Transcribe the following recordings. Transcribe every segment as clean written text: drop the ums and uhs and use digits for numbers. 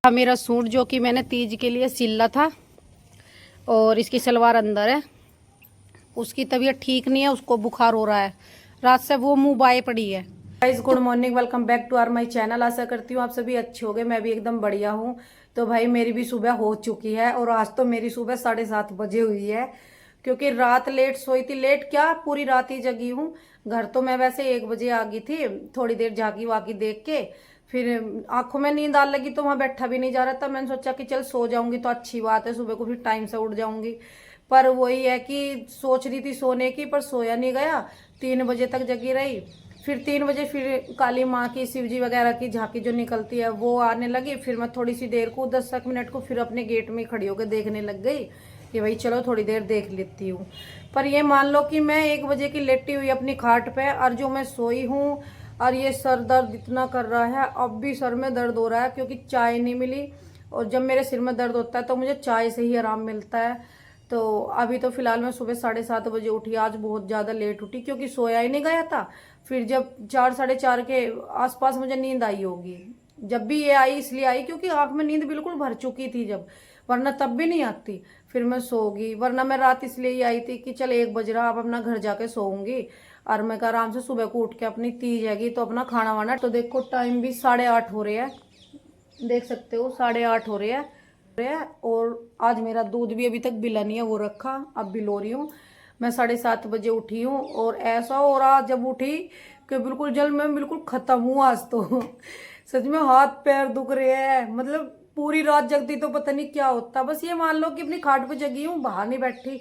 मेरा सूट जो कि मैंने तीज के लिए सिला था और इसकी सलवार अंदर है। उसकी तबीयत ठीक नहीं है, उसको बुखार हो रहा है, रात से वो मुंह बाए पड़ी है। Guys good morning, welcome back to our my channel. आशा करती हूँ आप सभी अच्छे होंगे, मैं भी एकदम बढ़िया हूँ। तो भाई मेरी भी सुबह हो चुकी है और आज तो मेरी सुबह 7:30 बजे हुई है, क्योंकि रात लेट सोई थी। लेट क्या, पूरी रात ही जगी हूँ। घर तो मैं वैसे 1 बजे आ गई थी, थोड़ी देर जागी वागी देख के फिर आंखों में नींद आ लगी तो वहां बैठा भी नहीं जा रहा था। मैंने सोचा कि चल सो जाऊंगी तो अच्छी बात है, सुबह को फिर टाइम से उठ जाऊंगी। पर वही है कि सोच रही थी सोने की, पर सोया नहीं गया। 3 बजे तक जगी रही। फिर 3 बजे फिर काली माँ की, शिवजी वगैरह की झांकी जो निकलती है वो आने लगी। फिर मैं थोड़ी सी देर को 10 मिनट को फिर अपने गेट में खड़ी होकर देखने लग गई कि भाई चलो थोड़ी देर देख लेती हूँ। पर ये मान लो कि मैं 1 बजे की लेटी हुई अपनी खाट पे, और जो मैं सोई हूँ, और ये सर दर्द इतना कर रहा है। अब भी सर में दर्द हो रहा है क्योंकि चाय नहीं मिली, और जब मेरे सिर में दर्द होता है तो मुझे चाय से ही आराम मिलता है। तो अभी तो फिलहाल मैं सुबह 7:30 बजे उठी। आज बहुत ज़्यादा लेट उठी क्योंकि सोया ही नहीं गया था। फिर जब 4 4:30 के आसपास मुझे नींद आई होगी, जब भी ये आई इसलिए आई क्योंकि आंख में नींद बिल्कुल भर चुकी थी जब, वरना तब भी नहीं आती। फिर मैं सो गई, वरना मैं रात इसलिए ही आई थी कि चल 1 बज रहा, अब अपना घर जाके सोऊंगी और मैं का आराम से सुबह को उठ के अपनी तीज हैगी तो अपना खाना वाना। तो देखो टाइम भी 8:30 हो रहे हैं, देख सकते हो 8:30 हो रहे हैं। और आज मेरा दूध भी अभी तक बिला नहीं है, वो रखा, अब बिलो रही हूँ। मैं 7:30 बजे उठी हूँ और ऐसा हो रहा जब उठी कि बिल्कुल जल मैं बिल्कुल खत्म हूँ आज तो सच में हाथ पैर दुख रहे हैं। मतलब पूरी रात जगती तो पता नहीं क्या होता। बस ये मान लो कि अपनी खाट पे जगी हूँ, बाहर नहीं बैठी,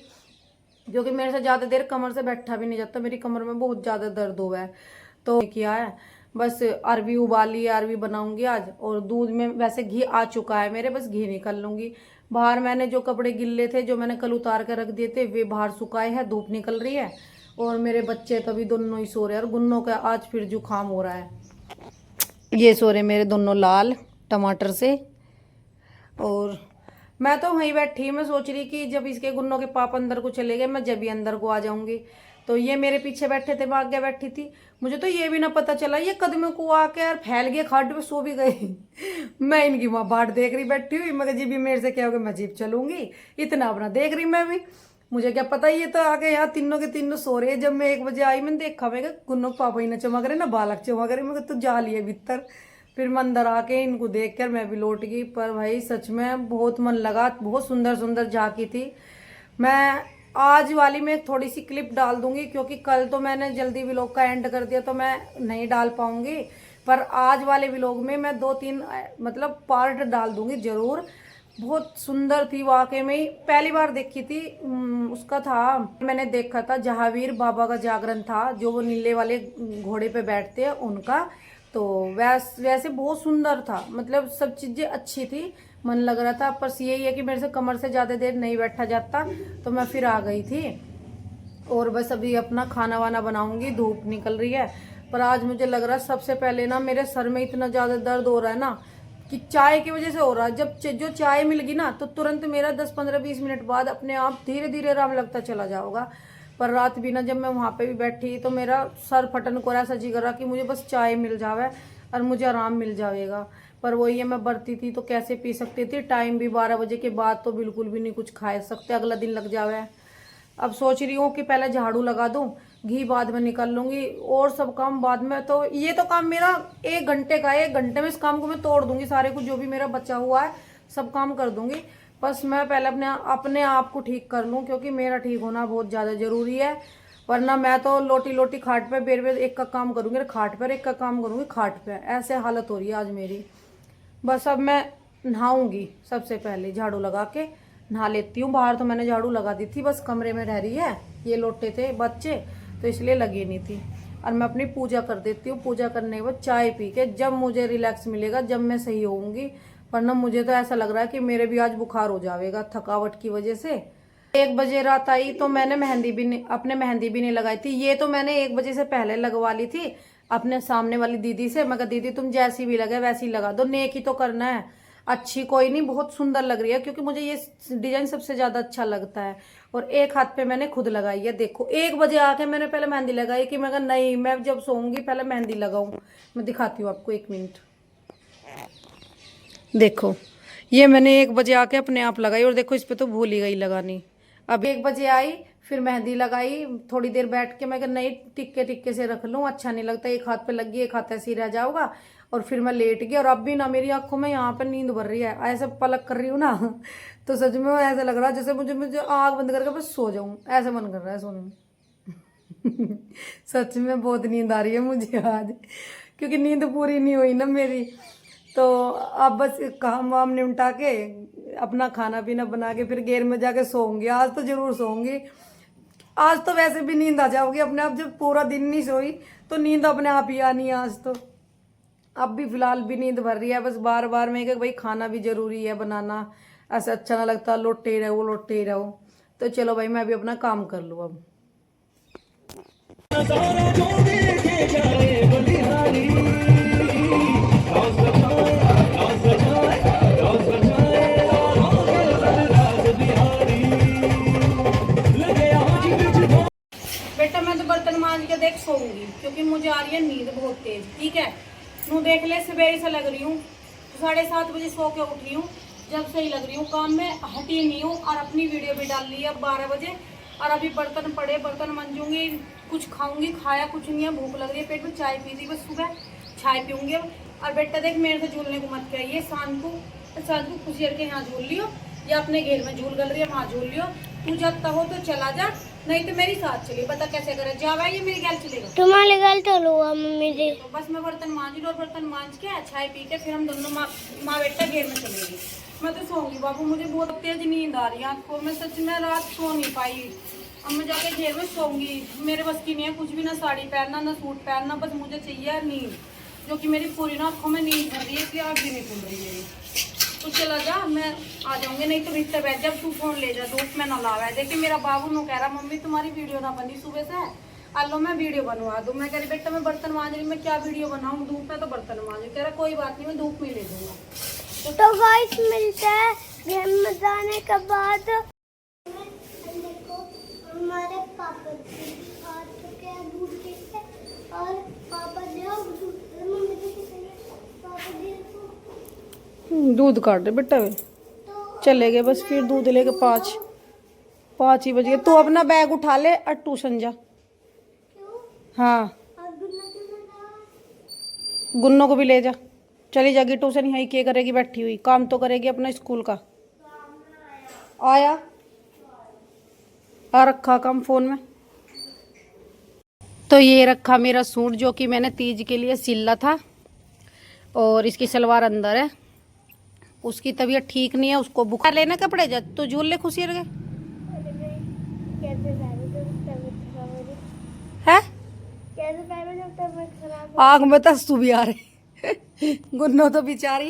जो कि मेरे से ज्यादा देर कमर से बैठा भी नहीं जाता। मेरी कमर में बहुत ज्यादा दर्द हुआ है। तो किया है, बस अरवी उबाली है, अरवी बनाऊंगी आज। और दूध में वैसे घी आ चुका है मेरे, बस घी निकाल लूंगी। बाहर मैंने जो कपड़े गिल्ले थे जो मैंने कल उतार कर रख दिए थे वे बाहर सुखाए हैं, धूप निकल रही है। और मेरे बच्चे तभी दोनों ही सो रहे हैं, और गुन्नों का आज फिर जुकाम हो रहा है। ये सो रहे मेरे दोनों लाल टमाटर से। और मैं तो वहीं बैठी, मैं सोच रही कि जब इसके गुन्नों के पाप अंदर को चले गए मैं जब भी अंदर को आ जाऊंगी। तो ये मेरे पीछे बैठे थे, मैं आगे बैठी थी। मुझे तो ये भी ना पता चला ये कदमों को आके यार फैल गए, खाट पे सो भी गई मैं इनकी वहां बाट देख रही बैठी हुई, मगर जी भी मेरे से क्या होगा, मैं जीप चलूंगी, इतना अपना देख रही मैं भी। मुझे क्या पता ये तो आके यहाँ तीनों के तीनों सो रहे। जब मैं 1 बजे आई मैंने देखा, मैं गुन्नों के पापा ही ना चमक रहे ना बालक चमक रहे, मैं तो जा लिए भीतर। फिर मैं अंदर आके इनको देख कर मैं भी लौट गई। पर भाई सच में बहुत मन लगा, बहुत सुंदर सुंदर झांकी थी। मैं आज वाली में थोड़ी सी क्लिप डाल दूंगी क्योंकि कल तो मैंने जल्दी व्लॉग का एंड कर दिया तो मैं नहीं डाल पाऊंगी। पर आज वाले व्लॉग में मैं 2-3 मतलब पार्ट डाल दूंगी जरूर। बहुत सुंदर थी वाकई में ही, पहली बार देखी थी। उसका था, मैंने देखा था जहावीर बाबा का जागरण था, जो वो नीले वाले घोड़े पे बैठते हैं उनका। तो वैसे बहुत सुंदर था, मतलब सब चीजें अच्छी थी, मन लग रहा था। पर यही है कि मेरे से कमर से ज्यादा देर नहीं बैठा जाता, तो मैं फिर आ गई थी। और बस अभी अपना खाना वाना बनाऊंगी, धूप निकल रही है। पर आज मुझे लग रहा है सबसे पहले ना मेरे सर में इतना ज्यादा दर्द हो रहा है ना कि चाय की वजह से हो रहा है। जब जो चाय मिल गई ना तो तुरंत मेरा 10-15-20 मिनट बाद अपने आप धीरे धीरे आराम लगता चला जाओगा। पर रात भी ना जब मैं वहां पे भी बैठी तो मेरा सर फटन को ऐसा जी कर रहा कि मुझे बस चाय मिल जावे और मुझे आराम मिल जाएगा। पर वही है, मैं बरती थी तो कैसे पी सकती थी। टाइम भी 12 बजे के बाद तो बिल्कुल भी नहीं कुछ खा सकते, अगला दिन लग जावे। अब सोच रही हूँ कि पहले झाड़ू लगा दूं, घी बाद में निकाल लूंगी और सब काम बाद में। तो ये तो काम मेरा 1 घंटे का है, 1 घंटे में इस काम को मैं तोड़ दूंगी, सारे कुछ जो भी मेरा बचा हुआ है सब काम कर दूंगी। बस मैं पहले अपने आप को ठीक कर लूं क्योंकि मेरा ठीक होना बहुत ज्यादा जरूरी है। वरना मैं तो लोटी लोटी खाट पे बेर बेर एक का काम करूंगी खाट पर, एक का काम करूंगी खाट पे, ऐसे हालत हो रही है आज मेरी। बस अब मैं नहाऊंगी, सबसे पहले झाड़ू लगा के नहा लेती हूँ। बाहर तो मैंने झाड़ू लगा दी थी, बस कमरे में रह रही है। ये लोटे थे बच्चे तो इसलिए लगी नहीं थी। और मैं अपनी पूजा कर देती हूँ, पूजा करने के बाद चाय पी के जब मुझे रिलैक्स मिलेगा, जब मैं सही होऊंगी। वरना मुझे तो ऐसा लग रहा है कि मेरे भी आज बुखार हो जाएगा थकावट की वजह से। 1 बजे रात आई तो मैंने अपने मेहंदी भी नहीं लगाई थी। ये तो मैंने 1 बजे से पहले लगवा ली थी अपने सामने वाली दीदी से। मैं कहा दीदी तुम जैसी भी लगे वैसी लगा दो, नेक ही तो करना है। अच्छी कोई नहीं, बहुत सुंदर लग रही है, क्योंकि मुझे ये डिजाइन सबसे ज्यादा अच्छा लगता है। और एक हाथ पे मैंने खुद लगाई है। देखो 1 बजे आके मैंने पहले मेहंदी लगाई कि मैं कहा नहीं, मैं जब सोऊंगी पहले मेहंदी लगाऊं। मैं दिखाती हूँ आपको, 1 मिनट। देखो ये मैंने 1 बजे आके अपने आप लगाई, और देखो इस पे तो भूल ही गई लगानी। अब 1 बजे आई, फिर मेहंदी लगाई, थोड़ी देर बैठ के मैं कहा नहीं, टिक्के टिक्के से रख लूं, अच्छा नहीं लगता, एक हाथ पे लगी एक हाथ ऐसे ही रह जाओगा। और फिर मैं लेट गई, और अब भी ना मेरी आंखों में यहाँ पर नींद भर रही है, ऐसे पलक कर रही हूँ ना तो सच में ऐसा लग रहा है जैसे मुझे मुझे आँख बंद करके बस सो जाऊं, ऐसा मन कर रहा है सोने में सच में बहुत नींद आ रही है मुझे आज, क्योंकि नींद पूरी नहीं हुई ना मेरी। तो अब बस काम वाम निपटा के अपना खाना पीना बना के फिर घेर में जाके सोऊंगी। आज तो जरूर सोऊंगी। आज तो वैसे भी नींद आ जाओगी अपने आप, जब पूरा दिन नहीं सोई तो नींद अपने आप ही आनी है आज तो। अब भी फिलहाल भी नींद भर रही है, बस बार बार में कि भाई खाना भी जरूरी है बनाना, ऐसा अच्छा ना लगता लोटे ही रहो लोटे ही रहो। तो चलो भाई मैं भी अपना काम कर लूँ अब। बेटा मैं तो बर्तन मांज के देख सोऊंगी, क्योंकि मुझे आ रही है नींद बहुत तेज। ठीक है, नू देख ले सवेरे से लग रही हूँ, 7:30 बजे सो के उठी हूँ, जब से ही लग रही हूँ काम में, हटी नहीं हूँ। और अपनी वीडियो भी डाल ली है अब 12 बजे। और अभी बर्तन पड़े, बर्तन मंजूंगी, कुछ खाऊंगी, खाया कुछ नहीं है, भूख लग रही है पेट में, चाय पी थी बस सुबह, चाय पीऊंगी अब। और बेटा देख मेरे से झूलने को मत कहिए, शाम को खुशी के यहाँ झूल लियो, या अपने घेर में झूल गल रही है वहाँ झूल लियो। तू जाता हो तो चला जा, नहीं तो मेरी साथ चली, बता कैसे करे, जावा ये मेरी गैल चलेगा, तुम्हारे गल चलो मम्मी जी। तो बस मैं बर्तन मांझ लूँ, और बर्तन मांझ के चाय पी के फिर हम दोनों माँ बेटा घेर में चलेंगे। मैं तो सोऊंगी बाबू, मुझे बहुत तेज नींद आ रही है आंखों में, सच में रात सो नहीं पाई। अब मैं जाके घेर में सोऊंगी, मेरे बस की नहीं है कुछ भी, ना साड़ी पहनना ना सूट पहनना, बस मुझे चाहिए नींद, जो कि मेरी पूरी ना आंखों में नींद भर रही है, इसलिए आँख भी नहीं खुल रही है। तो चला जा, मैं आ जाऊंगी, नहीं तो भीतर बैठ जा, तू फोन ले जा, धूप में ना लावा है। देखिए मेरा बाबू नो कह रहा मम्मी तुम्हारी वीडियो ना बनी सुबह से, आलो मैं वीडियो बनवा दूं। मैं कह रही बेटा मैं बर्तन मांज रही, मैं क्या वीडियो बनाऊं, धूप में तो बर्तन मांज। कह रहा कोई बात नहीं, मैं धूप में ले दूंगा। तो गाइस मिलते हैं घर में जाने के बाद। देखो हमारे पापा आ चुके हैं दूध पी के, और पापा मम्मी दूध काट दे बेटा, वे चले गए बस, फिर दूध लेके 5 ही बज गए। तू अपना बैग उठा ले और ट्यूशन जा। हाँ गुन्नों को भी ले जा, चली जाएगी ट्यूशन, यहीं क्या करेगी बैठी हुई, काम तो करेगी अपना स्कूल का। आया आ रखा काम फोन में। तो ये रखा मेरा सूट, जो कि मैंने तीज के लिए सिला था, और इसकी सलवार अंदर है। उसकी तबीयत ठीक नहीं है, उसको बुखार लेना कपड़े जा तो झूल ले खुशी रहे है। आग में तो आंसू भी आ रहे गुन्नो तो बेचारी,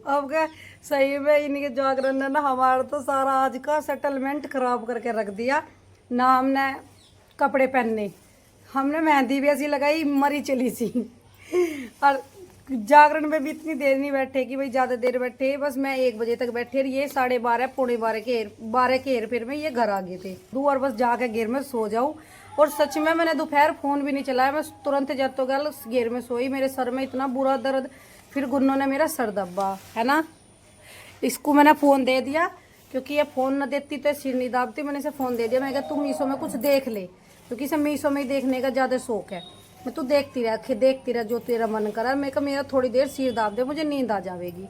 अब क्या सही में इनके जागरण ने ना हमारा तो सारा आज का सेटलमेंट खराब करके रख दिया ना। हमने कपड़े पहनने, हमने मेहंदी भी ऐसी लगाई मरी चली सी, और जागरण में भी इतनी देर नहीं बैठे कि भाई ज़्यादा देर बैठे, बस मैं 1 बजे तक बैठे, और ये 12:30 पौने 12 के हेर फेर में ये घर आ गए थे। दूर बस जाके घेर में सो जाऊँ। और सच में मैंने दोपहर फ़ोन भी नहीं चलाया, मैं तुरंत जब तो गल घेर में सोई, मेरे सर में इतना बुरा दर्द, फिर गुन्नों ने मेरा सर दबा है ना, इसको मैंने फ़ोन दे दिया, क्योंकि ये फ़ोन न देती तो सिर नहीं दाबती, मैंने इसे फ़ोन दे दिया। मैं कहा तू मीशो में कुछ देख ले, क्योंकि इसे मीशो में ही देखने का ज़्यादा शौक है। मैं तू देखती रह जो तेरा मन करा। मैं कहा मेरा थोड़ी देर सिर दाब दे, मुझे नींद आ जाएगी।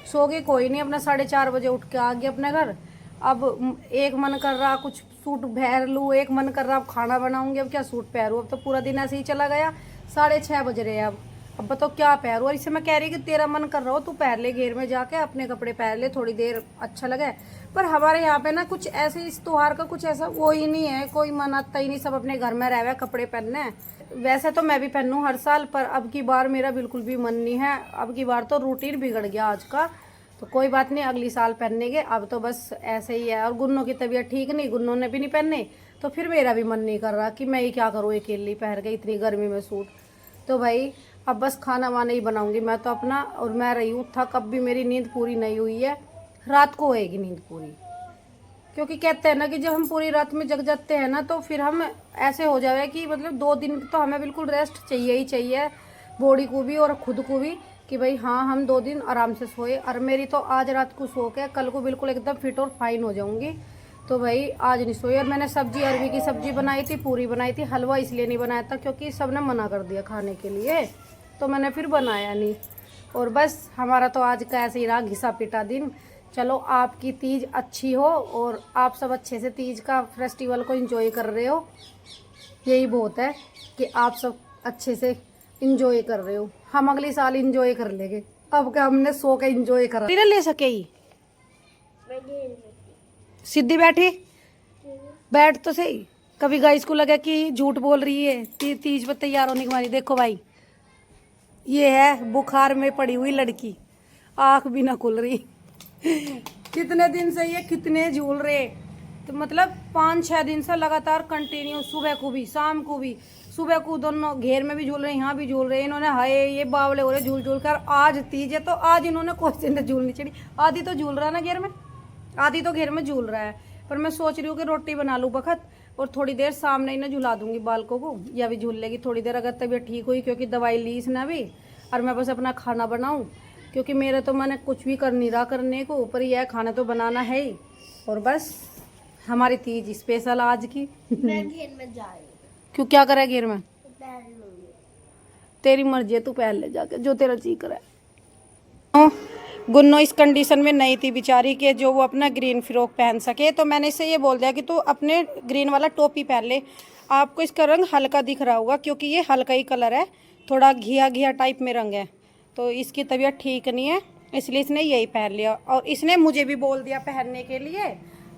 सो गई कोई नहीं, अपना 4:30 बजे उठ के आ गई अपने घर। अब एक मन कर रहा कुछ सूट पहन लूँ, एक मन कर रहा अब खाना बनाऊंगी, अब क्या सूट पहनूँ। अब तो पूरा दिन ऐसे ही चला गया, 6:30 बज रहे अब बताओ क्या पहनूँ। और इसे मैं कह रही कि तेरा मन कर रहा हो तू पहन ले, घेर में जाके अपने कपड़े पहन ले, थोड़ी देर अच्छा लगे। पर हमारे यहाँ पे ना कुछ ऐसे इस त्योहार का कुछ ऐसा वो ही नहीं है, कोई मनाता ही नहीं, सब अपने घर में रह हुए कपड़े पहनने। वैसे तो मैं भी पहनूँ हर साल, पर अब की बार मेरा बिल्कुल भी मन नहीं है। अब की बार तो रूटीन बिगड़ गया आज का, तो कोई बात नहीं, अगली साल पहनने के। अब तो बस ऐसे ही है। और गुन्नों की तबीयत ठीक नहीं, गुन्नों ने भी नहीं पहने, तो फिर मेरा भी मन नहीं कर रहा कि मैं ही क्या करूँ अकेली पहन के इतनी गर्मी में सूट। तो भाई अब बस खाना वाना ही बनाऊंगी मैं तो अपना। और मैं रही हूँ थक, अब भी मेरी नींद पूरी नहीं हुई है। रात को होएगी नींद पूरी, क्योंकि कहते हैं ना कि जब हम पूरी रात में जग जाते हैं ना तो फिर हम ऐसे हो जाए कि मतलब 2 दिन तो हमें बिल्कुल रेस्ट चाहिए ही चाहिए, बॉडी को भी और खुद को भी, कि भाई हाँ हम 2 दिन आराम से सोए। और मेरी तो आज रात को सो के कल को बिल्कुल एकदम फिट और फाइन हो जाऊंगी। तो भाई आज नहीं सोई। और मैंने सब्जी, अरबी की सब्जी बनाई थी, पूरी बनाई थी। हलवा इसलिए नहीं बनाया था क्योंकि सब ने मना कर दिया खाने के लिए, तो मैंने फिर बनाया नहीं। और बस हमारा तो आज का ऐसे ही रहा घिसा पिटा दिन। चलो आपकी तीज अच्छी हो और आप सब अच्छे से तीज का फेस्टिवल को एंजॉय कर रहे हो, यही बहुत है कि आप सब अच्छे से एंजॉय कर रहे हो। हम अगले साल एंजॉय कर लेंगे, अब क्या हमने सो के एंजॉय करा ले सके ही। सीधी बैठी, बैठ तो सही। कभी गाइस को लगा कि झूठ बोल रही है। तीज पर तैयार होने की मारी देखो भाई, ये है बुखार में पड़ी हुई लड़की, आंख भी ना खुल रही। कितने दिन से ये कितने झूल रहे, तो मतलब 5-6 दिन से लगातार कंटिन्यू, सुबह को भी शाम को भी, सुबह को दोनों घेर में भी झूल रहे, यहाँ भी झूल रहे। इन्होंने हाय ये बावले हो रहे झूल झूल कर। आज तीज है तो आज इन्होंने कोई दिन झूलनी चढ़ी। आधी तो झूल रहा है ना घेर में, आधी तो घेर में झूल रहा है। पर मैं सोच रही हूँ कि रोटी बना लूँ बखत और थोड़ी देर सामने इन्हें झुला दूंगी बालकों को, या भी झूल लेगी थोड़ी देर अगर तबीयत ठीक हुई, क्योंकि दवाई ली इसने भी। और मैं बस अपना खाना बनाऊँ, क्योंकि मेरे तो मैंने कुछ भी कर नहीं रहा करने को, ऊपर ही है खाना तो बनाना है ही। और बस हमारी तीज स्पेशल आज की। मैं घेर में जा रही हूँ। क्यों, क्या करे घेर में? पहन लूंगी। तेरी मर्जी है, तू पहन ले जाके जो तेरा जी करे। गुन्नो इस कंडीशन में नहीं थी बेचारी कि जो वो अपना ग्रीन फ्रॉक पहन सके, तो मैंने इसे ये बोल दिया कि तू अपने ग्रीन वाला टोपी पहन ले। आपको इसका रंग हल्का दिख रहा होगा क्योंकि ये हल्का ही कलर है, थोड़ा घिया घिया टाइप में रंग है। तो इसकी तबीयत ठीक नहीं है इसलिए इसने यही पहन लिया। और इसने मुझे भी बोल दिया पहनने के लिए।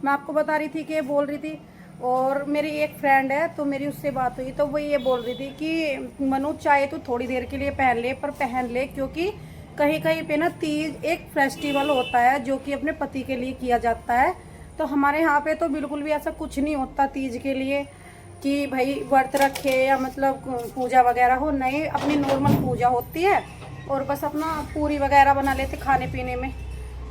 मैं आपको बता रही थी कि ये बोल रही थी। और मेरी एक फ्रेंड है तो मेरी उससे बात हुई तो वो ये बोल रही थी कि मनु चाहे तो थोड़ी देर के लिए पहन ले, पर पहन ले, क्योंकि कहीं कहीं पे ना तीज एक फेस्टिवल होता है जो कि अपने पति के लिए किया जाता है। तो हमारे यहाँ पे तो बिल्कुल भी ऐसा कुछ नहीं होता तीज के लिए कि भाई व्रत रखे या मतलब पूजा वगैरह हो, नहीं, अपनी नॉर्मल पूजा होती है और बस अपना पूरी वगैरह बना लेते खाने पीने में।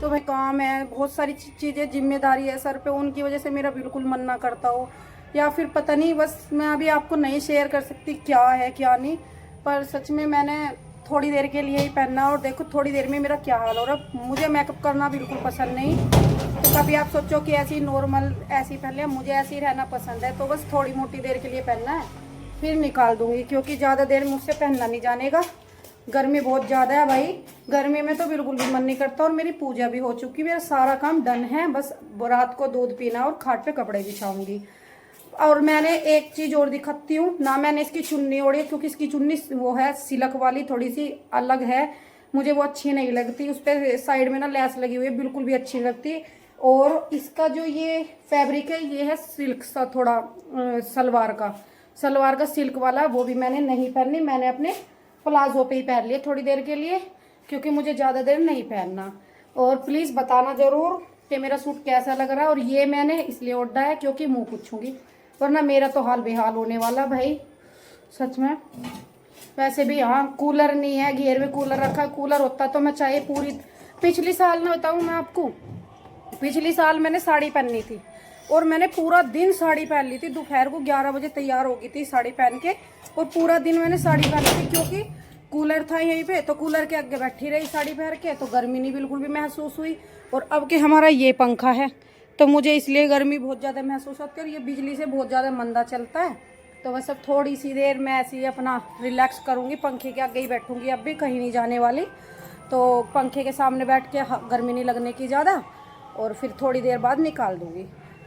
तो भाई काम है, बहुत सारी चीज़ें जिम्मेदारी है सर पे, उनकी वजह से मेरा बिल्कुल मन ना करता हो, या फिर पता नहीं, बस मैं अभी आपको नहीं शेयर कर सकती क्या है क्या नहीं। पर सच में मैंने थोड़ी देर के लिए ही पहनना, और देखो थोड़ी देर में मेरा क्या हाल हो रहा है। मुझे मेकअप करना बिल्कुल पसंद नहीं, तो कभी आप सोचो कि ऐसी नॉर्मल ऐसी पहन ले, मुझे ऐसी रहना पसंद है। तो बस थोड़ी मोटी देर के लिए पहनना है, फिर निकाल दूंगी, क्योंकि ज़्यादा देर मुझसे पहनना नहीं जानेगा। गर्मी बहुत ज़्यादा है भाई, गर्मी में तो बिल्कुल भी मन नहीं करता। और मेरी पूजा भी हो चुकी, मेरा सारा काम डन है, बस रात को दूध पीना और खाट पे कपड़े बिछाऊंगी। और मैंने एक चीज़ और दिखाती हूँ ना, मैंने इसकी चुन्नी ओढ़ी है, क्योंकि इसकी चुन्नी वो है सिल्क वाली, थोड़ी सी अलग है, मुझे वो अच्छी नहीं लगती। उस पर साइड में ना लेस लगी हुई है, बिल्कुल भी अच्छी नहीं लगती। और इसका जो ये फैब्रिक है ये है सिल्क सा थोड़ा, सलवार का सिल्क वाला, वो भी मैंने नहीं पहननी, मैंने अपने प्लाजो पे ही पहन लिया थोड़ी देर के लिए, क्योंकि मुझे ज़्यादा देर नहीं पहनना। और प्लीज़ बताना ज़रूर कि मेरा सूट कैसा लग रहा है। और ये मैंने इसलिए ओढ़ा है क्योंकि मुँह पूछूंगी, वरना मेरा तो हाल बेहाल होने वाला भाई सच में। वैसे भी हाँ, कूलर नहीं है, घेर में कूलर रखा, कूलर होता तो मैं चाहे पूरी, पिछली साल में बताऊँ मैं आपको, पिछली साल मैंने साड़ी पहननी थी और मैंने पूरा दिन साड़ी पहन ली थी। दोपहर को 11 बजे तैयार हो गई थी साड़ी पहन के, और पूरा दिन मैंने साड़ी पहनी थी, क्योंकि कूलर था यहीं पे, तो कूलर के आगे बैठी रही साड़ी पहन के, तो गर्मी नहीं बिल्कुल भी महसूस हुई। और अब के हमारा ये पंखा है तो मुझे इसलिए गर्मी बहुत ज़्यादा महसूस होती है, और ये बिजली से बहुत ज़्यादा मंदा चलता है। तो बस अब थोड़ी सी देर मैं ऐसे ही अपना रिलैक्स करूँगी, पंखे के आगे ही बैठूँगी, अब भी कहीं नहीं जाने वाली। तो पंखे के सामने बैठ के गर्मी नहीं लगने की ज़्यादा, और फिर थोड़ी देर बाद निकाल दूँगी।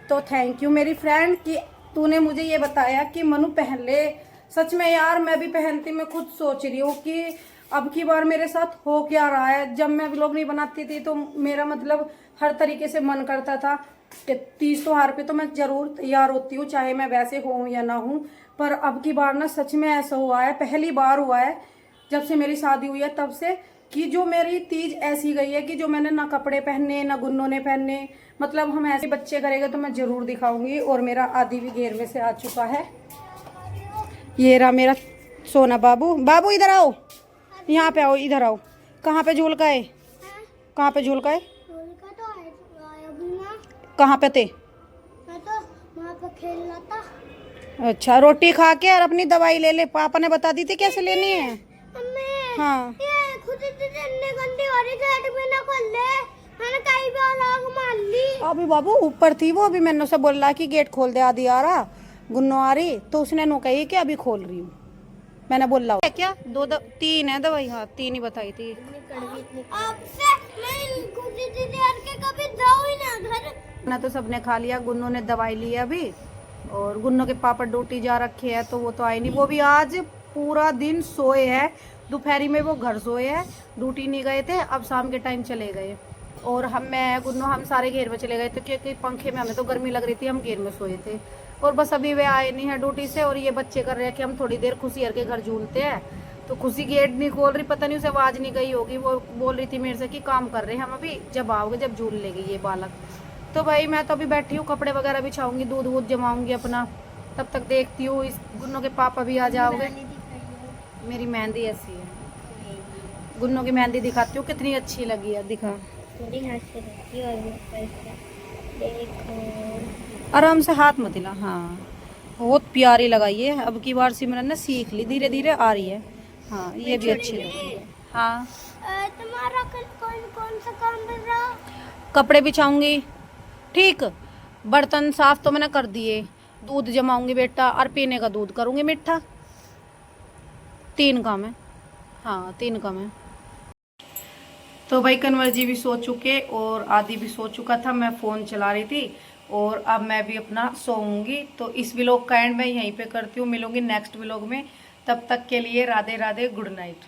तो थैंक यू मेरी फ्रेंड कि तूने मुझे ये बताया कि मनु पहन ले। सच में यार मैं भी पहनती, मैं खुद सोच रही हूँ कि अब की बार मेरे साथ हो क्या रहा है। जब मैं व्लॉग नहीं बनाती थी तो मेरा मतलब हर तरीके से मन करता था कि तीज त्योहार पे तो मैं ज़रूर तैयार होती हूँ, चाहे मैं वैसे हूँ या ना हूँ। पर अब की बार ना सच में ऐसा हुआ है, पहली बार हुआ है जब से मेरी शादी हुई है तब से, कि जो मेरी तीज ऐसी गई है कि जो मैंने ना कपड़े पहने ना गुन्नों ने पहने। मतलब हम ऐसे बच्चे करेंगे तो मैं ज़रूर दिखाऊंगी। और मेरा आदि भी घेर में से आ चुका है, ये रहा मेरा सोना बाबू। बाबू इधर आओ, यहाँ पे आओ, इधर आओ। कहाँ पे झूल का है? कहाँ पे झूल का है? का तो आया भी ना। कहाँ पे थे? मैं तो वहाँ पे खेल रहा था। अच्छा, रोटी खा के और अपनी दवाई ले ले। पापा ने बता दी थी कैसे लेनी है। मम्मी, हाँ ये खुद इतनी गंदी हो रही, गेट भी ना खोल ले। मैंने कई बार आग मार ली। अभी बाबू ऊपर थी वो, अभी मैंने उसे बोला कि गेट खोल दे, आदि आ रहा गुन्नो आ रही, तो उसने नो कही कि अभी खोल रही हूँ। मैंने बोला क्या तीन है दवाई? हाँ 3 ही बताई थी। आपसे मैं खुद इतनी देर के कभी जाऊँ ही ना घर। ना तो सबने खा लिया, गुन्नो ने दवाई ली है अभी, और गुन्नो के पापा ड्यूटी जा रखे हैं तो वो तो आए नहीं। वो भी आज पूरा दिन सोए हैं, दोपहरी में वो घर सोए हैं, ड्यूटी नहीं गए थे, अब शाम के टाइम चले गए। और मैं गुन्नो हम सारे घेर में चले गए थे क्योंकि पंखे में हमें तो गर्मी लग रही थी, हम घेर में सोए थे। और बस अभी वे आए नहीं है ड्यूटी से, और ये बच्चे कर रहे हैं कि हम थोड़ी देर खुशी हर के घर झूलते हैं। तो खुशी गेट नहीं खोल रही, पता नहीं उसे आवाज नहीं गई होगी, वो बोल रही थी मेरे से कि काम कर रहे हैं हम, अभी जब आओगे जब झूल लेगी ये बालक। तो भाई मैं तो अभी बैठी हूँ, कपड़े वगैरह बिछाऊंगी, दूध वूध जमाऊंगी अपना, तब तक देखती हूँ इस गुन्नो के पापा भी आ जाओगे। मेरी मेहंदी ऐसी है, गुन्नो की मेहंदी दिखाती हूँ कितनी अच्छी लगी है, दिखा। आराम से हाथ मत हिला। हाँ बहुत प्यारी लगाई है, अब की बार सिमरन ने सीख ली, धीरे धीरे आ रही है। हाँ ये भी अच्छी लगी है। हाँ तुम्हारा कौन कौन सा काम कर रहा? कपड़े बिछाऊंगी, ठीक, बर्तन साफ तो मैंने कर दिए, दूध जमाऊंगी बेटा, और पीने का दूध करूंगी मीठा। 3 काम है। हाँ 3 काम है। तो भाई कन्वर जी भी सो चुके और आदि भी सो चुका था, मैं फ़ोन चला रही थी, और अब मैं भी अपना सोऊंगी। तो इस व्लॉग का एंड मैं यहीं पे करती हूँ, मिलूंगी नेक्स्ट व्लॉग में, तब तक के लिए राधे राधे, गुड नाइट।